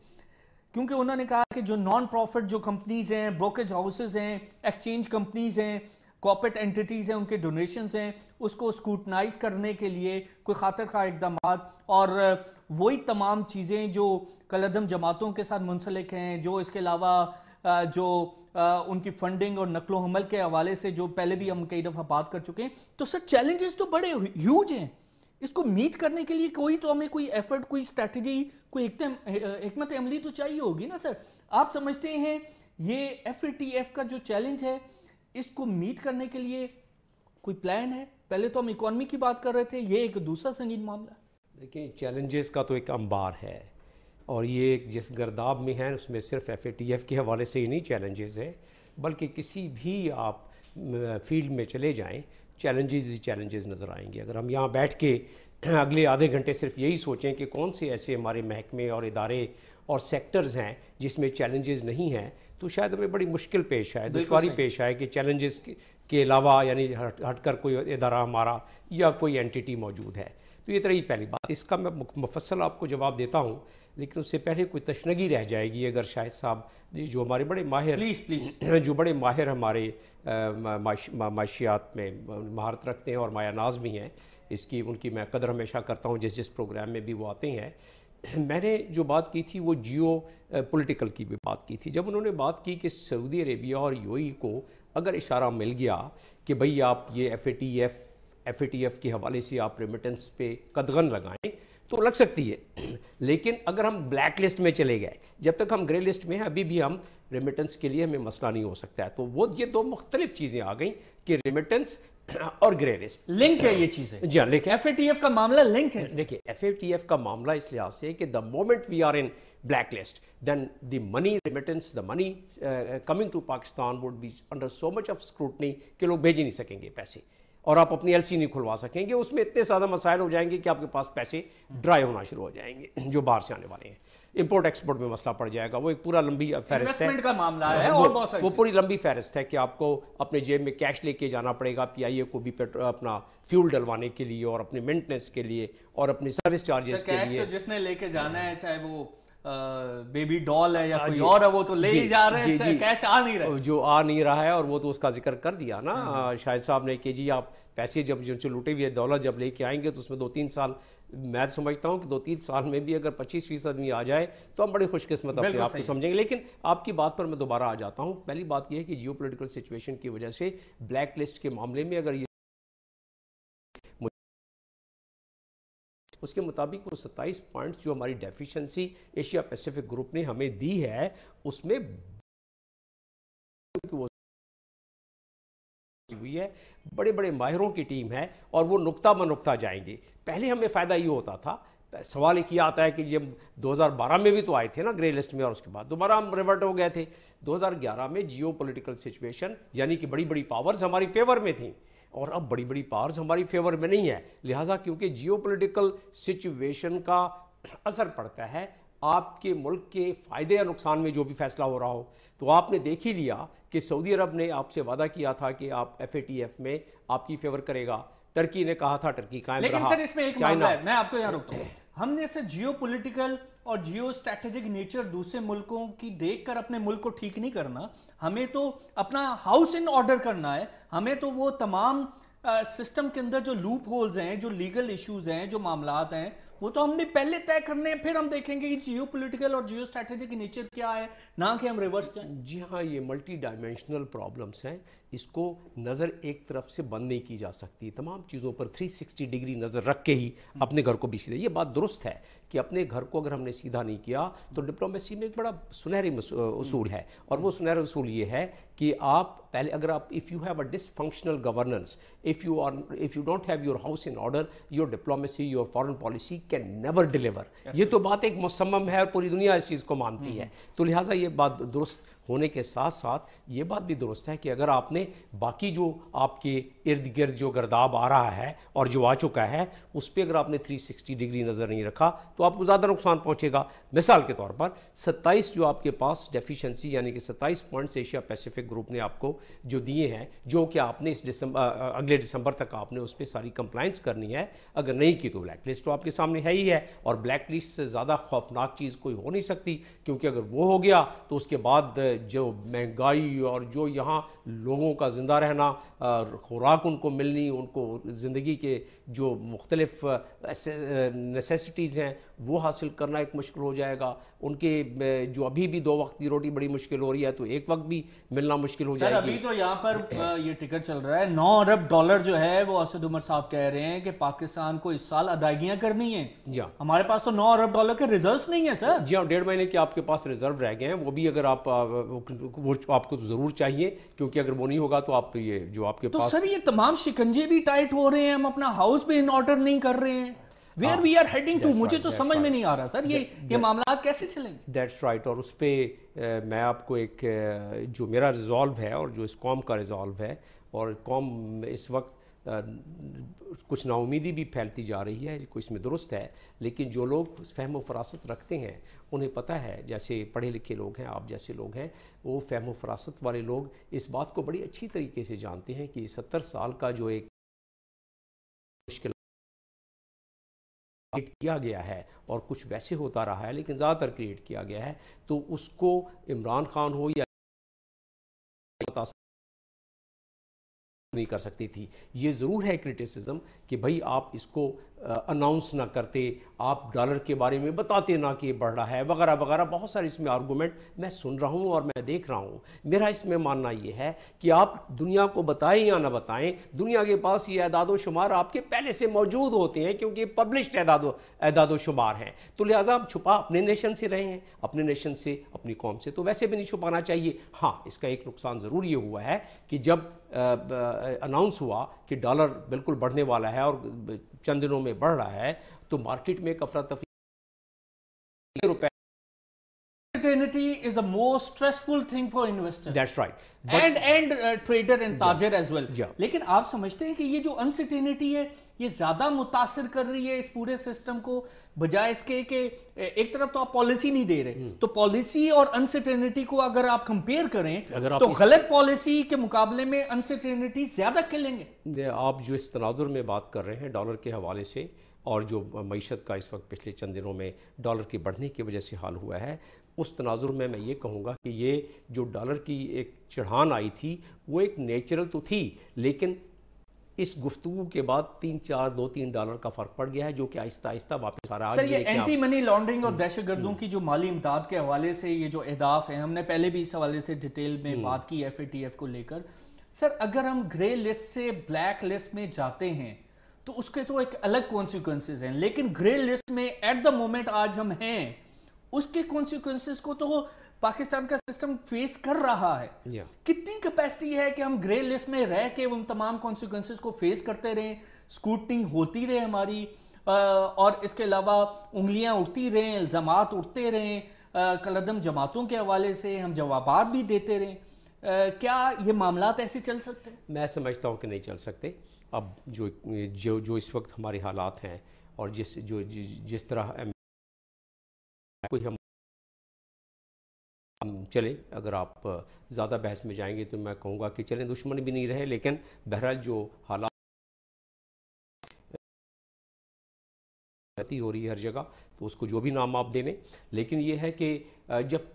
क्योंकि उन्होंने कहा कि जो नॉन प्रॉफिट जो कंपनीज हैं, ब्रोकेज हाउसेज हैं, एक्सचेंज कंपनीज हैं, कॉर्पोरेट एंटिटीज हैं, उनके डोनेशंस हैं, उसको स्क्रूटनाइज करने के लिए कोई खातिर खा इकदाम और वही तमाम चीज़ें जो कलदम जमातों के साथ मुंसलिक हैं, जो इसके अलावा जो उनकी फंडिंग और नकलो हमल के हवाले से जो पहले भी हम कई दफ़ा बात कर चुके हैं। तो सर चैलेंजेस तो बड़े ह्यूज हैं, इसको मीट करने के लिए कोई तो हमें कोई एफर्ट, कोई स्ट्रैटेजी, कोई हिकमत अमली तो चाहिए होगी ना सर। आप समझते हैं ये FATF का जो चैलेंज है, इसको मीट करने के लिए कोई प्लान है? पहले तो हम इकोनॉमी की बात कर रहे थे, ये एक दूसरा संगीन मामला। देखिए, चैलेंजेस का तो एक अंबार है, और ये जिस गर्दाब में है उसमें सिर्फ FATF के हवाले से ही नहीं चैलेंजेस है, बल्कि किसी भी आप फील्ड में चले जाएं, चैलेंजेस ही चैलेंजेस नज़र आएंगे। अगर हम यहाँ बैठ के अगले आधे घंटे सिर्फ यही सोचें कि कौन से ऐसे हमारे महकमे और इदारे और सेक्टर्स हैं जिसमें चैलेंजेस नहीं हैं, तो शायद हमें बड़ी मुश्किल पेश आए, दुश्वारी पेश आए कि चैलेंजेस के अलावा यानी हटकर कोई इदारा हमारा या कोई एंटिटी मौजूद है। तो ये तरह ही पहली बात, इसका मैं मुफस्सल आपको जवाब देता हूँ, लेकिन उससे पहले कोई तशनगी रह जाएगी अगर शाहिद साहब जो हमारे बड़े माहिर प्लीज़ जो बड़े माहिर हमारे माशियात में महारत रखते हैं और माया नाज भी हैं, इसकी उनकी मैं कदर हमेशा करता हूँ जिस जिस प्रोग्राम में भी वो आते हैं। मैंने जो बात की थी वो जियो पॉलिटिकल की भी बात की थी, जब उन्होंने बात की कि सऊदी अरेबिया और UAE को अगर इशारा मिल गया कि भाई आप ये FATF के हवाले से आप रेमिटेंस पे कदगन लगाएं तो लग सकती है, लेकिन अगर हम ब्लैक लिस्ट में चले गए, जब तक हम ग्रे लिस्ट में हैं अभी भी हम रेमिटेंस के लिए हमें मसला नहीं हो सकता है। तो वो ये दो मुख्तलिफ चीज़ें आ गई कि रेमिटेंस और ग्रे लिस्ट लिंक है, ये चीज़ें जी हाँ, लेकिन FATF का मामला लिंक है। देखिए, FATF का मामला इस लिहाज से कि the moment we are in black list then the money remittance, the money coming to Pakistan would be under so much of scrutiny कि लोग भेज ही नहीं सकेंगे पैसे, और आप अपनी LC नहीं खुलवा सकेंगे। उसमें इतने ज़्यादा मसाइल हो जाएंगे कि आपके पास पैसे ड्राई होना शुरू हो जाएंगे जो बाहर से आने वाले हैं। इंपोर्ट एक्सपोर्ट में मसला पड़ जाएगा। वो एक पूरा लंबी फहरिस्त है का मामला है, और बहुत सारी वो पूरी लंबी फहरिस्त है कि आपको अपने जेब में कैश लेके जाना पड़ेगा PIA को भी अपना फ्यूल डलवाने के लिए और अपने मेंटेनेंस के लिए और अपनी सर्विस चार्जेस के लिए। तो जिसने लेके जाना है, चाहे वो बेबी डॉल है या कोई और है, वो तो ले ही जा रहे हैं, कैश आ नहीं रहा, जो आ नहीं रहा है। और वो तो उसका जिक्र कर दिया ना शाहिद साहब ने कि जी आप पैसे जब जो लूटे हुए दौलत जब लेके आएंगे तो उसमें 2-3 साल, मैं समझता हूँ कि 2-3 साल में भी अगर 25% भी आ जाए तो हम बड़े खुशकिस्मत अपने आप को समझेंगे। लेकिन आपकी बात पर मैं दोबारा आ जाता हूँ। पहली बात यह है कि जियो पोलिटिकल सिचुएशन की वजह से ब्लैक लिस्ट के मामले में अगर ये उसके मुताबिक वो 27 पॉइंट्स जो हमारी डेफिशिएंसी एशिया पैसिफिक ग्रुप ने हमें दी है, उसमें वो हुई है, बड़े बड़े माहिरों की टीम है और वो नुक्ता ब नुक्ता जाएंगे। पहले हमें फ़ायदा ये होता था, सवाल एक ये आता है कि जब 2012 में भी तो आए थे ना ग्रे लिस्ट में, और उसके बाद दोबारा हम रिवर्ट हो गए थे। 2011 में जियो पॉलिटिकल सिचुएशन यानी कि बड़ी बड़ी पावर्स हमारी फेवर में थी, और अब बड़ी बड़ी पावर्स हमारी फेवर में नहीं है। लिहाजा क्योंकि जियो पॉलिटिकल सिचुएशन का असर पड़ता है आपके मुल्क के फ़ायदे या नुकसान में, जो भी फैसला हो रहा हो। तो आपने देख ही लिया कि सऊदी अरब ने आपसे वादा किया था कि आप FATF में आपकी फेवर करेगा, टर्की ने कहा था टर्की कायम रहा। लेकिन सर इसमें एक मामला है, मैं आपको यहाँ रोकता हूँ। हमने से जियो पॉलिटिकल और जियो स्ट्रैटेजिक नेचर दूसरे मुल्कों की देखकर अपने मुल्क को ठीक नहीं करना, हमें तो अपना हाउस इन ऑर्डर करना है। हमें तो वो तमाम सिस्टम के अंदर जो लूप होल्स हैं, जो लीगल इश्यूज हैं, जो मामलात हैं, वो तो हमने पहले तय करने हैं, फिर हम देखेंगे कि जियो पॉलिटिकल और जियो स्ट्रैटेजिक नेचर क्या है, ना कि हम रिवर्स जाएं। जी हाँ, ये मल्टी डायमेंशनल प्रॉब्लम्स हैं, इसको नज़र एक तरफ से बंद नहीं की जा सकती। तमाम चीज़ों पर 360 डिग्री नज़र रख के ही अपने घर को भी सीधा, ये बात दुरुस्त है कि अपने घर को अगर हमने सीधा नहीं किया तो डिप्लोमेसी में एक बड़ा सुनहरी उसूल है, और वो सुनहरा उसूल ये है कि आप पहले अगर आप if you have a dysfunctional governance, if you don't have your house in order, your diplomacy, your foreign policy can never deliver. ये तो बात एक मुसम्मम है और पूरी दुनिया इस चीज़ को मानती है। तो लिहाजा ये बात दुरुस्त होने के साथ साथ ये बात भी दुरुस्त है कि अगर आपने बाकी जो आपके इर्द गिर्द जो गर्दाब आ रहा है और जो आ चुका है उस पर अगर आपने 360 डिग्री नज़र नहीं रखा तो आपको ज़्यादा नुकसान पहुंचेगा। मिसाल के तौर पर 27 जो आपके पास डेफिशिएंसी यानी कि 27 पॉइंट्स एशिया पैसिफिक ग्रुप ने आपको जो दिए हैं, जो कि आपने इस अगले दिसंबर तक आपने उस पर सारी कंप्लाइंस करनी है, अगर नहीं की तो ब्लैक लिस्ट तो आपके सामने है ही है, और ब्लैक लिस्ट से ज़्यादा खौफनाक चीज़ कोई हो नहीं सकती, क्योंकि अगर वो हो गया तो उसके बाद जो महंगाई और जो यहाँ लोगों का ज़िंदा रहना, खुराक उनको मिलनी, उनको ज़िंदगी के जो मुख्तलिफ नेसेसिटीज़ हैं वो हासिल करना एक मुश्किल हो जाएगा। उनके जो अभी भी 2 वक्त की रोटी बड़ी मुश्किल हो रही है तो एक वक्त भी मिलना मुश्किल हो जाएगी। अभी तो यहाँ पर ये टिकट चल रहा है, $9 अरब जो है वो असद उमर साहब कह रहे हैं कि पाकिस्तान को इस साल अदायगियां करनी है। जी हाँ, हमारे पास तो $9 अरब के रिजर्व्स नहीं है सर। जी हाँ, 1.5 महीने के आपके पास रिजर्व रह गए हैं, वो भी अगर आप वो आपको तो ज़रूर चाहिए, क्योंकि अगर वो नहीं होगा तो आप ये जो आपके तो पास सर ये तमाम शिकंजे भी टाइट हो रहे हैं, हम अपना हाउस भी इन ऑर्डर नहीं कर रहे हैं। Where we are heading to, मुझे तो समझ में नहीं आ रहा सर ये मामला कैसे चलेंगे। That's right. और उस पर मैं आपको एक जो मेरा रिजॉल्व है और जो इस कौम का रिजॉल्व है, और कौम इस वक्त कुछ नाउमीदी भी फैलती जा रही है, कोई इसमें दुरुस्त है, लेकिन जो लोग फहम व फरासत रखते हैं उन्हें पता है, जैसे पढ़े लिखे लोग हैं, आप जैसे लोग हैं, वो फहम व फरासत वाले लोग इस बात को बड़ी अच्छी तरीके से जानते हैं कि 70 साल का जो एक मुश्किल किया गया है और कुछ वैसे होता रहा है, लेकिन ज़्यादातर क्रिएट किया गया है, तो उसको इमरान खान हो या नहीं कर सकती थी। ये ज़रूर है क्रिटिसिज्म कि भाई आप इसको अनाउंस ना करते, आप डॉलर के बारे में बताते ना कि ये बढ़ रहा है वगैरह वगैरह, बहुत सारे इसमें आर्गूमेंट मैं सुन रहा हूँ और मैं देख रहा हूँ। मेरा इसमें मानना ये है कि आप दुनिया को बताएं या ना बताएं, दुनिया के पास ये एदादो शुमार आपके पहले से मौजूद होते हैं, क्योंकि पब्लिश्ड एदादो शुमार हैं। तो लिहाजा आप छुपा अपने नेशन से रहे हैं, अपने नेशन से, अपनी कौम से तो वैसे भी नहीं छुपाना चाहिए। हाँ, इसका एक नुकसान ज़रूर ये हुआ है कि जब अनाउंस हुआ कि डॉलर बिल्कुल बढ़ने वाला है और चंद दिनों में बढ़ रहा है, तो मार्केट में एक अफरा तफरी रुपए। Uncertainty is the most stressful thing for investor. That's right. And trader and ताजर as well. Yeah. लेकिन आप समझते हैं कि ये जो अनसर्टेनिटी है ये ज्यादा मुतासिर कर रही है इस पूरे सिस्टम को, बजाय इसके कि एक तरफ तो आप पॉलिसी नहीं दे रहे, तो पॉलिसी और अनसर्टेनिटी को अगर आप कंपेयर करें तो गलत पॉलिसी के मुकाबले में अनसर्टेनिटी ज्यादा खेलेंगे। आप जो इस तनाजुर में बात कर रहे हैं डॉलर के हवाले से, और जो मईशत का इस वक्त पिछले चंद दिनों में डॉलर के बढ़ने की वजह से हाल हुआ है, उस तनाजुर में मैं ये कहूँगा कि ये जो डॉलर की एक चढ़ान आई थी वो एक नेचुरल तो थी, लेकिन इस गुफ्तगू के बाद $2-3 का फ़र्क पड़ गया है, जो कि आहिस्ता आहिस्ता वापस आ रहा है। सर ये एंटी मनी लॉन्ड्रिंग और दहशतगर्दों की जो माली इमदाद के हवाले से ये जो अहदाफ है, हमने पहले भी इस हवाले से डिटेल में बात की FATF को लेकर। सर अगर हम ग्रे लिस्ट से ब्लैक लिस्ट में जाते हैं तो उसके तो एक अलग कॉन्सिक्वेंसेज हैं, लेकिन ग्रे लिस्ट में एट द मोमेंट आज हम हैं, उसके कॉन्सिक्वेंसेज को तो पाकिस्तान का सिस्टम फेस कर रहा है। कितनी कैपेसिटी है कि हम ग्रे लिस्ट में रह के उन तमाम कॉन्सिक्वेंसेज को फेस करते रहें, स्क्रूटनी होती रहे हमारी, और इसके अलावा उंगलियां उठती रहें, इल्जामात उठते रहें, कलदम जमातों के हवाले से हम जवाबात भी देते रहें, क्या ये मामलात ऐसे चल सकते हैं? मैं समझता हूँ कि नहीं चल सकते। अब जो इस वक्त हमारे हालात हैं और जिस तरह कोई हम चले, अगर आप ज़्यादा बहस में जाएंगे तो मैं कहूँगा कि चलें, दुश्मन भी नहीं रहे, लेकिन बहरहाल जो हालात हो रही है हर जगह, तो उसको जो भी नाम आप देने, लेकिन ये है कि जब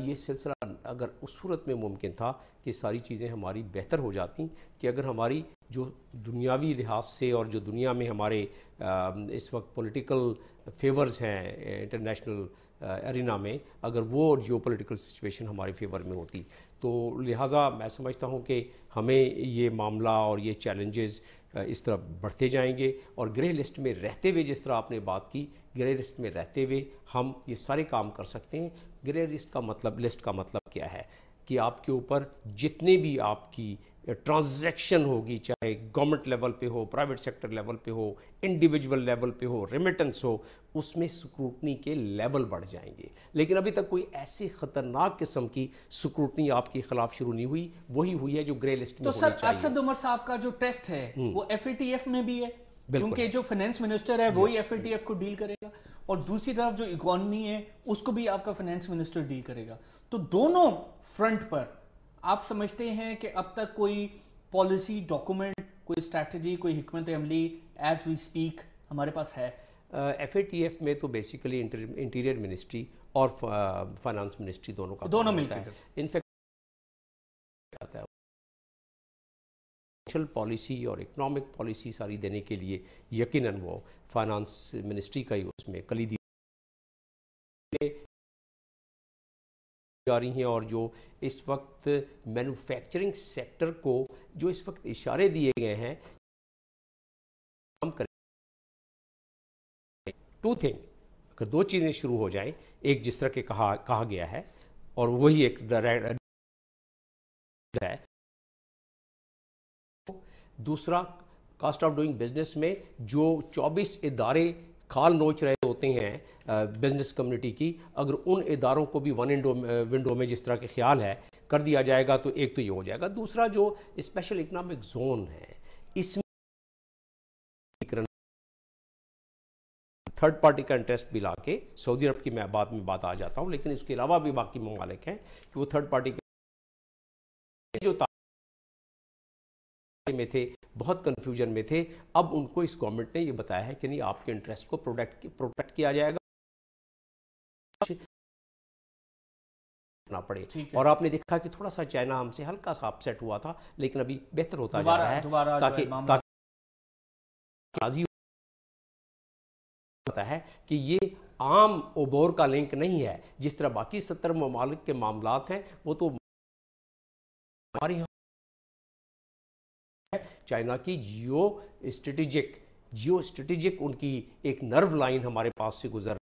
ये सिलसिला अगर उस सूरत में मुमकिन था कि सारी चीज़ें हमारी बेहतर हो जाती, कि अगर हमारी जो दुनियावी लिहाज से और जो दुनिया में हमारे इस वक्त पॉलिटिकल फेवर्स हैं इंटरनेशनल एरिना में, अगर वो जियोपॉलिटिकल सिचुएशन हमारे फेवर में होती, तो लिहाजा मैं समझता हूँ कि हमें ये मामला और ये चैलेंजेस इस तरह बढ़ते जाएंगे। और ग्रे लिस्ट में रहते हुए, जिस तरह आपने बात की, ग्रे लिस्ट में रहते हुए हम ये सारे काम कर सकते हैं। ग्रे लिस्ट का मतलब क्या है कि आपके ऊपर जितने भी आपकी ट्रांजैक्शन होगी, चाहे गवर्नमेंट लेवल पे हो, प्राइवेट सेक्टर लेवल पे हो, इंडिविजुअल लेवल पे हो, रेमिटेंस हो, उसमें स्क्रूटनी के लेवल बढ़ जाएंगे। लेकिन अभी तक कोई ऐसी खतरनाक किस्म की स्क्रूटनी आपके खिलाफ शुरू नहीं हुई, वही हुई है जो ग्रे लिस्ट में तो होनी सर चाहिए। असद उमर साहब का जो टेस्ट है वो FATF में भी है, क्योंकि है। जो फाइनेंस मिनिस्टर है वही FATF को डील करेगा, और दूसरी तरफ जो इकोनॉमी है उसको भी आपका फाइनेंस मिनिस्टर डील करेगा। तो दोनों फ्रंट पर आप समझते हैं कि अब तक कोई पॉलिसी डॉक्यूमेंट, कोई स्ट्रैटेजी, कोई हिकमत अमली एज वी स्पीक हमारे पास है? FATF में तो बेसिकली इंटीरियर मिनिस्ट्री और फाइनेंस मिनिस्ट्री दोनों का दोनों मिलकर इनफैक्ट आता है सोशल पॉलिसी और इकोनॉमिक पॉलिसी सारी देने के लिए यकीनन वो फाइनेंस मिनिस्ट्री का ही उसमें कलीदी जा रही हैं। और जो इस वक्त मैन्युफैक्चरिंग सेक्टर को जो इस वक्त इशारे दिए गए हैं, हम करें टू थिंग, अगर दो चीज़ें शुरू हो जाएं, एक जिस तरह के कहा गया है और वही एक है, दूसरा कास्ट ऑफ डूइंग बिजनेस में जो 24 इदारे खाल नोच रहे होते हैं बिजनेस कम्युनिटी की, अगर उन इदारों को भी वन विंडो में जिस तरह के ख्याल है कर दिया जाएगा, तो एक तो ये हो जाएगा। दूसरा जो स्पेशल इकोनॉमिक जोन है, इसमें थर्ड पार्टी का इंटरेस्ट भी ला के, सऊदी अरब की मैं बाद में बात आ जाता हूँ, लेकिन इसके अलावा भी बाकी ममालिक हैं कि वो थर्ड पार्टी के जो में थे, बहुत कंफ्यूजन में थे, अब उनको इस गवर्नमेंट ने ये बताया है कि नहीं, आपके इंटरेस्ट को प्रोटेक्ट किया जाएगा ना पड़े। और आपने देखा कि थोड़ा सा चाइना हमसे हल्का सा अपसेट हुआ था, लेकिन अभी बेहतर होता जा रहा है, ताकि राजी होता है कि ये आम ओबोर का लिंक नहीं है। जिस तरह बाकी 70 ममालिक के मामलात हैं, वो तो हमारे यहाँ चाइना की जियो स्ट्रेटेजिक उनकी एक नर्व लाइन हमारे पास से गुजर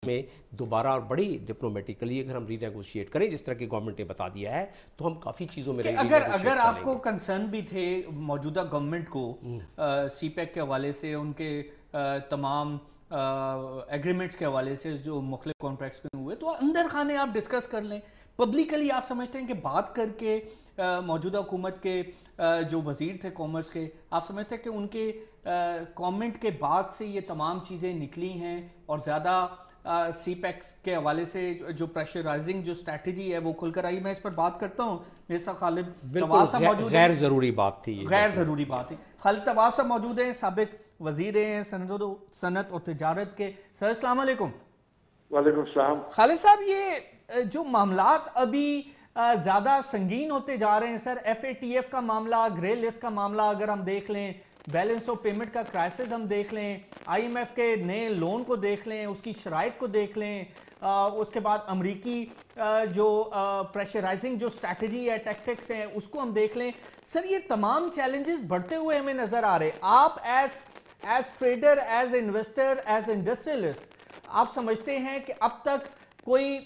में दोबारा और बड़ी डिप्लोमेटिकली अगर हम रीनेगोशिएट करें, जिस तरह की गवर्नमेंट ने बता दिया है, तो हम काफ़ी चीज़ों में अगर आपको कंसर्न भी थे मौजूदा गवर्नमेंट को CPEC के हवाले से, उनके तमाम एग्रीमेंट्स के हवाले से जो मुख्तलिफ कॉन्ट्रैक्ट्स में हुए, तो अंदर खाने आप डिस्कस कर लें पब्लिकली। आप समझते हैं कि बात करके मौजूदा हुकूमत के जो वजीर थे कॉमर्स के, आप समझते हैं कि उनके कमेंट के बाद से ये तमाम चीज़ें निकली हैं, और ज़्यादा CPEC के हवाले से जो प्रेशराइजिंग जो स्ट्रैटेजी है वो खुलकर आई? मैं इस पर बात करता हूँ। मेरे साथ खालिद तवाब साहब मौजूद हैं। गैर ज़रूरी बात थी, गैर ज़रूरी बात है। खालिद तवाब साहब मौजूद हैं, साबिक वजीर हैं सनत और तिजारत के। सर अस्सलाम वालेकुम। वालेकुम सलाम। खालिद साहब, ये जो मामलात अभी ज़्यादा संगीन होते जा रहे हैं सर, FATF का मामला, ग्रे लिस्ट का मामला अगर हम देख लें, बैलेंस ऑफ पेमेंट का क्राइसिस हम देख लें, IMF के नए लोन को देख लें, उसकी शराइत को देख लें, उसके बाद अमरीकी जो प्रेशराइजिंग जो स्ट्रैटेजी है, टैक्टिक्स हैं, उसको हम देख लें। सर, ये तमाम चैलेंजेस बढ़ते हुए हमें नजर आ रहे। आप as trader, as investor, as industrialist, आप समझते हैं कि अब तक कोई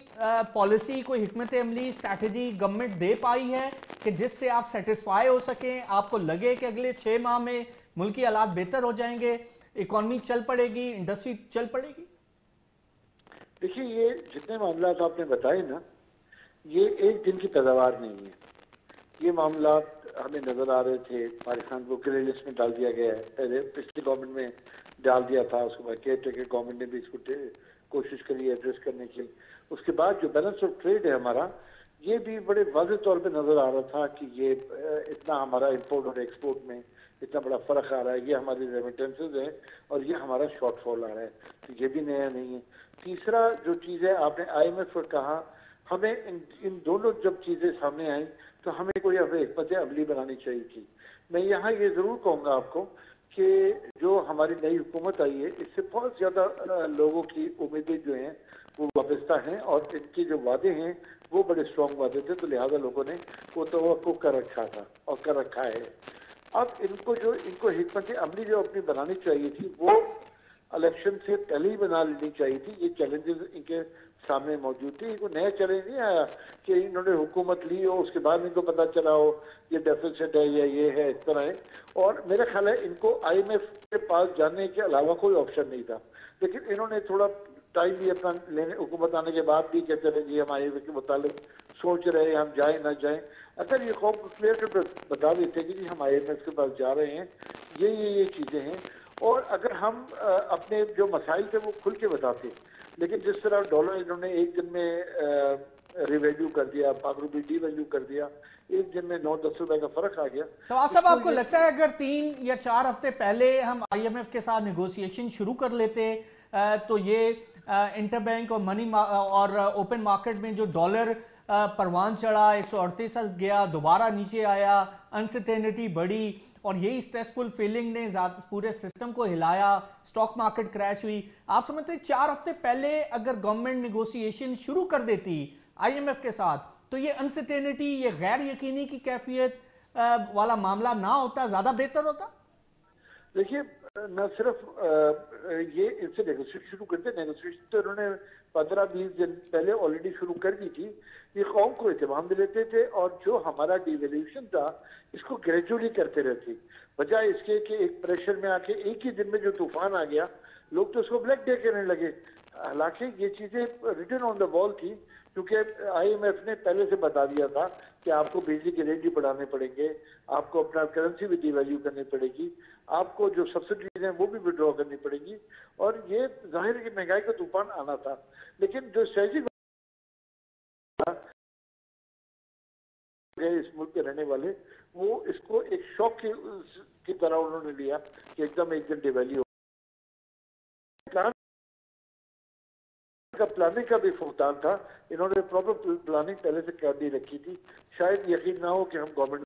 पॉलिसी, कोई हिकमत अमली, स्ट्रैटेजी गवर्नमेंट दे पाई है कि जिससे आप सेटिस्फाई हो सकें, आपको लगे कि अगले 6 माह में मुल्की हालात बेहतर हो जाएंगे, इकॉनमी चल पड़ेगी, इंडस्ट्री चल पड़ेगी? देखिए, ये जितने मामला आपने बताए ना, ये एक दिन की पैदावार नहीं है। ये मामला हमें नजर आ रहे थे। पाकिस्तान को ग्रे लिस्ट में डाल दिया गया है, पहले पिछली गवर्नमेंट में डाल दिया था, उसके बाद केयर टेकर गवर्नमेंट ने भी इसको कोशिश करी एड्रेस करने की। उसके बाद जो बैलेंस ऑफ ट्रेड है हमारा, ये भी बड़े वाज़ेह तौर पे नज़र आ रहा था कि ये इतना हमारा इंपोर्ट और एक्सपोर्ट में इतना बड़ा फ़र्क आ रहा है, ये हमारी रेमिटेंसेज है और ये हमारा शॉर्टफॉल आ रहा है, तो ये भी नया नहीं है। तीसरा जो चीज़ है, आपने IMF पर कहा, हमें इन दोनों जब चीज़ें सामने आई तो हमें कोई हिकमत अमली बनानी चाहिए थी। मैं यहाँ ये ज़रूर कहूँगा आपको कि जो हमारी नई हुकूमत आई है, इससे बहुत ज़्यादा लोगों की उम्मीदें जो हैं वो वाबस्ता हैं और इनके जो वादे हैं वो बड़े स्ट्रॉन्ग वादे थे, तो लिहाजा लोगों ने वो तवक्को कर रखा था और कर रखा है। अब इनको हिकमत अमली जो अपनी बनानी चाहिए थी वो इलेक्शन से पहले ही बना लेनी चाहिए थी। ये चैलेंजेस इनके सामने मौजूद थे, इनको नया चैलेंज नहीं आया कि इन्होंने हुकूमत ली हो उसके बाद इनको पता चला हो ये डेफिसिट है या ये है, इस तरह है। और मेरा ख्याल है इनको IMF के पास जाने के अलावा कोई ऑप्शन नहीं था, लेकिन इन्होंने थोड़ा टाइम भी अपना लेने, हुकूमत आने के बाद भी कहते रहे जी हम IMF के मुतालिक सोच रहे हैं, हम जाए ना जाए। अगर ये कौम क्लियर बता देते कि जी हम IMF के पास जा रहे हैं, ये चीज़ें हैं, और अगर हम अपने जो मसाइल थे वो खुल के बताते, लेकिन जिस तरह डॉलर इन्होंने एक दिन में रिवैल्यू कर दिया, पाक रुपये डीवैल्यू कर दिया, एक दिन में 9-10 रुपए का फर्क आ गया। तो आसिफ, आपको लगता है अगर 3 या 4 हफ्ते पहले हम IMF के साथ नेगोशिएशन शुरू कर लेते तो ये इंटरबैंक और मनी और ओपन मार्केट में जो डॉलर परवान चढ़ा 138 गया, दोबारा नीचे आया, अनसर्टेनिटी बढ़ी और यही स्ट्रेसफुल फीलिंग ने पूरे सिस्टम को हिलाया, स्टॉक मार्केट क्रैश हुई। आप समझते हैं 4 हफ्ते पहले अगर गवर्नमेंट नेगोशिएशन शुरू कर देती IMF के साथ तो ये अनसर्टेनिटी, ये गैर यकीनी की कैफियत वाला मामला ना होता, ज्यादा बेहतर होता? देखिए, न सिर्फ ये इनसे नेगोशिएशन शुरू करते, नेगोशिएशन तो उन्होंने 15-20 दिन पहले ऑलरेडी शुरू कर दी थी। ये कौम को इत्मीनान दिलाते थे और जो हमारा डिवैल्यूएशन था इसको ग्रेजुअली करते रहते, बजाय इसके कि एक प्रेशर में आके एक ही दिन में जो तूफान आ गया लोग तो उसको ब्लैक डे कहने लगे। हालांकि ये चीजें रिटन ऑन द वॉल थी, क्योंकि IMF ने पहले से बता दिया था कि आपको बिजली के रेट भी बढ़ाने पड़ेंगे, आपको अपना करेंसी भी डिवैल्यू करनी पड़ेगी, आपको जो सब्सिडीज हैं वो भी विड्रॉ करनी पड़ेगी, और ये जाहिर है कि महंगाई का तूफान आना था। लेकिन जो स्ट्रेटजी इस मुल्क के रहने वाले, वो इसको एक शॉक की तरह उन्होंने लिया कि एकदम एक दिन डिवैल्यू प्लानिंग का भी फुकदान था। इन्होंने प्रॉपर प्लानिंग पहले से कर दी रखी थी। शायद यकीन ना हो कि हम गवर्नमेंट।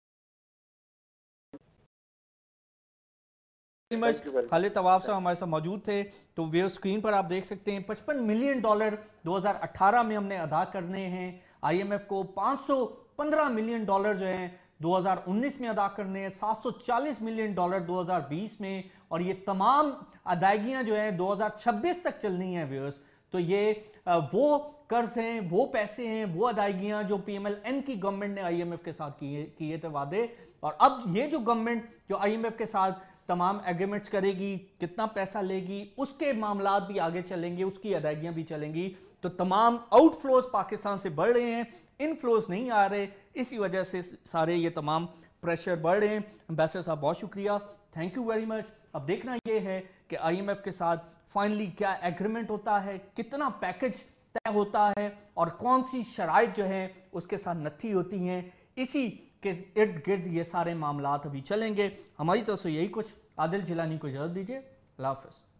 खालिद तवाब साहब हमारे साथ मौजूद थे। तो वे स्क्रीन पर आप देख सकते हैं $55 मिलियन 2018 में हमने अदा करने हैं IMF को, $515 मिलियन जो हैं 2019 में अदा करने हैं, $740 मिलियन 2020 में, और ये तमाम अदायगियां जो हैं 2026 तक चलनी है व्यूअर्स। तो ये वो कर्ज हैं, वो पैसे हैं, वो अदायगियां जो PMLN की गवर्नमेंट ने IMF के साथ किए थे वादे, और अब ये जो गवर्नमेंट जो IMF के साथ तमाम एग्रीमेंट्स करेगी, कितना पैसा लेगी, उसके मामला भी आगे चलेंगे, उसकी अदायगियां भी चलेंगी। तो तमाम आउटफ्लोज पाकिस्तान से बढ़ रहे हैं, इनफ्लोज नहीं आ रहे, इसी वजह से सारे ये तमाम प्रेशर बढ़ रहे हैं। एम्बेसडर साहब बहुत शुक्रिया, थैंक यू वेरी मच। अब देखना ये है कि IMF के साथ फाइनली क्या एग्रीमेंट होता है, कितना पैकेज तय होता है और कौन सी शराइत जो है उसके साथ नत्थी होती हैं। इसी के इर्द गिर्द ये सारे मामलात अभी चलेंगे। हमारी तरफ से यही कुछ। आदिल जिलानी को इजाज़त दीजिए, अल्लाह हाफ़िज़।